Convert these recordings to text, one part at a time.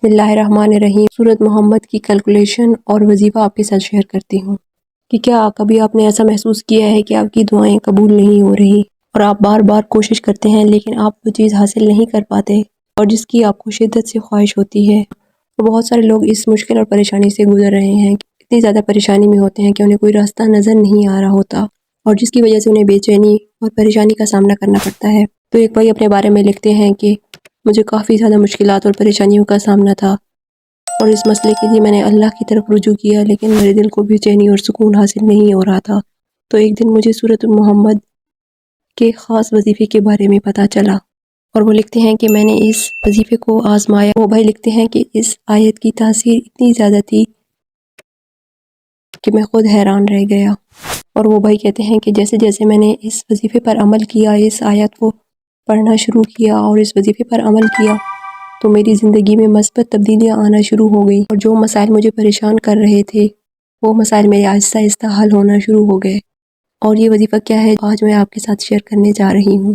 بسم اللہ الرحمن الرحیم۔ سورۃ محمد کی کیلکولیشن اور وظیفہ آپ کے ساتھ شیئر کرتی ہوں کہ کیا کبھی آپ نے ایسا محسوس کیا ہے کہ آپ کی دعائیں قبول نہیں ہو رہی اور آپ بار بار کوشش کرتے ہیں لیکن آپ وہ چیز حاصل نہیں کر پاتے اور جس کی آپ کو شدت سے خواہش ہوتی ہے؟ اور بہت سارے لوگ اس مشکل اور پریشانی سے گزر رہے ہیں، اتنی زیادہ پریشانی میں ہوتے ہیں کہ انہیں کوئی راستہ نظر نہیں آ رہا ہوتا اور جس کی وجہ سے انہیں بے چینی اور پریشانی کا سامنا کرنا پڑتا ہے۔ تو ایک بھائی اپنے بارے میں لکھتے ہیں کہ مجھے کافی زیادہ مشکلات اور پریشانیوں کا سامنا تھا اور اس مسئلے کے لیے میں نے اللہ کی طرف رجوع کیا لیکن میرے دل کو بے چینی اور سکون حاصل نہیں ہو رہا تھا۔ تو ایک دن مجھے سورۃ محمد کے خاص وظیفے کے بارے میں پتہ چلا اور وہ لکھتے ہیں کہ میں نے اس وظیفے کو آزمایا۔ وہ بھائی لکھتے ہیں کہ اس آیت کی تاثیر اتنی زیادہ تھی کہ میں خود حیران رہ گیا، اور وہ بھائی کہتے ہیں کہ جیسے جیسے میں نے اس وظیفے پر عمل کیا، اس آیت کو پڑھنا شروع کیا اور اس وظیفے پر عمل کیا، تو میری زندگی میں مثبت تبدیلیاں آنا شروع ہو گئی اور جو مسائل مجھے پریشان کر رہے تھے وہ مسائل میرے آہستہ آہستہ حل ہونا شروع ہو گئے۔ اور یہ وظیفہ کیا ہے آج میں آپ کے ساتھ شیئر کرنے جا رہی ہوں،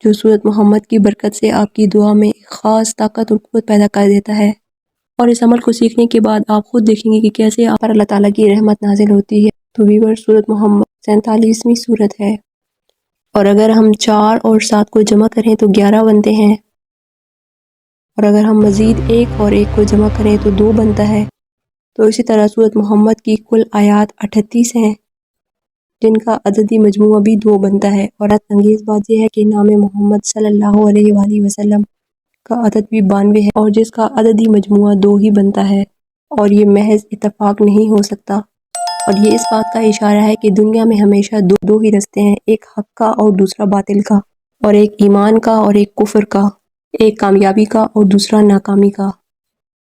جو سورۃ محمد کی برکت سے آپ کی دعا میں ایک خاص طاقت اور قوت پیدا کر دیتا ہے۔ اور اس عمل کو سیکھنے کے بعد آپ خود دیکھیں گے کہ کیسے آپ پر اللہ تعالیٰ کی رحمت نازل ہوتی ہے۔ تو ویور، سورۃ محمد 47ویں سورت ہے، اور اگر ہم 4 اور 7 کو جمع کریں تو 11 بنتے ہیں، اور اگر ہم مزید 1 اور 1 کو جمع کریں تو 2 بنتا ہے۔ تو اسی طرح سورۃ محمد کی کل آیات 38 ہیں جن کا عددی مجموعہ بھی 2 بنتا ہے، اور حیرت انگیز بات یہ ہے کہ نام محمد صلی اللہ علیہ وآلہ وسلم کا عدد بھی 92 ہے اور جس کا عددی مجموعہ 2 ہی بنتا ہے، اور یہ محض اتفاق نہیں ہو سکتا، اور یہ اس بات کا اشارہ ہے کہ دنیا میں ہمیشہ دو ہی رستے ہیں، ایک حق کا اور دوسرا باطل کا، اور ایک ایمان کا اور ایک کفر کا، ایک کامیابی کا اور دوسرا ناکامی کا۔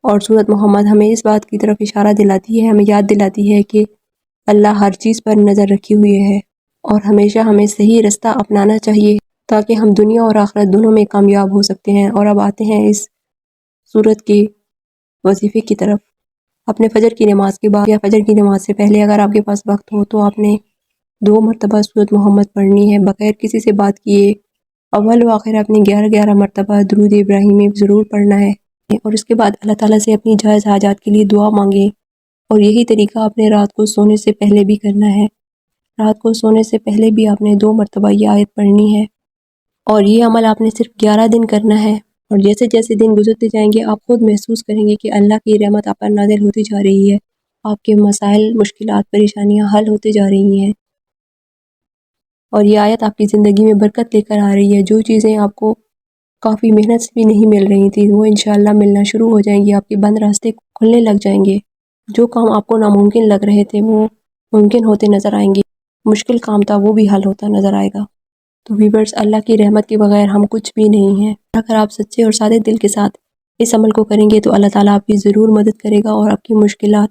اور سورۃ محمد ہمیں اس بات کی طرف اشارہ دلاتی ہے، ہمیں یاد دلاتی ہے کہ اللہ ہر چیز پر نظر رکھے ہوئے ہے اور ہمیشہ ہمیں صحیح رستہ اپنانا چاہیے تاکہ ہم دنیا اور آخرت دونوں میں کامیاب ہو سکتے ہیں۔ اور اب آتے ہیں اس سورت کے وظیفے کی طرف۔ اپنے فجر کی نماز کے بعد یا فجر کی نماز سے پہلے اگر آپ کے پاس وقت ہو تو آپ نے 2 مرتبہ سورۃ محمد پڑھنی ہے بغیر کسی سے بات کیے۔ اول و آخر اپنی 11 مرتبہ درود ابراہیمی ضرور پڑھنا ہے، اور اس کے بعد اللہ تعالیٰ سے اپنی جائز حاجات کے لیے دعا مانگیں، اور یہی طریقہ اپنے رات کو سونے سے پہلے بھی کرنا ہے۔ رات کو سونے سے پہلے بھی آپ نے 2 مرتبہ یہ آیت پڑھنی ہے، اور یہ عمل آپ نے صرف 11 دن کرنا ہے، اور جیسے جیسے دن گزرتے جائیں گے آپ خود محسوس کریں گے کہ اللہ کی رحمت آپ پر نازل ہوتی جا رہی ہے، آپ کے مسائل، مشکلات، پریشانیاں حل ہوتے جا رہی ہیں، اور یہ آیت آپ کی زندگی میں برکت لے کر آ رہی ہے۔ جو چیزیں آپ کو کافی محنت سے بھی نہیں مل رہی تھیں وہ انشاءاللہ ملنا شروع ہو جائیں گی، آپ کے بند راستے کھلنے لگ جائیں گے، جو کام آپ کو ناممکن لگ رہے تھے وہ ممکن ہوتے نظر آئیں گے، مشکل کام تھا وہ بھی حل ہوتا نظر آئے گا۔ تو ویورز، اللہ کی رحمت کے بغیر ہم کچھ بھی نہیں ہیں۔ اگر آپ سچے اور سادے دل کے ساتھ اس عمل کو کریں گے تو اللہ تعالیٰ آپ کی ضرور مدد کرے گا اور آپ کی مشکلات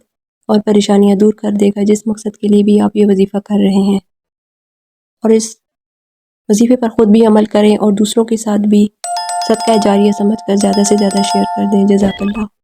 اور پریشانیاں دور کر دے گا، جس مقصد کے لیے بھی آپ یہ وظیفہ کر رہے ہیں۔ اور اس وظیفے پر خود بھی عمل کریں اور دوسروں کے ساتھ بھی صدقہ جاریہ سمجھ کر زیادہ سے زیادہ شیئر کر دیں۔ جزاک اللہ۔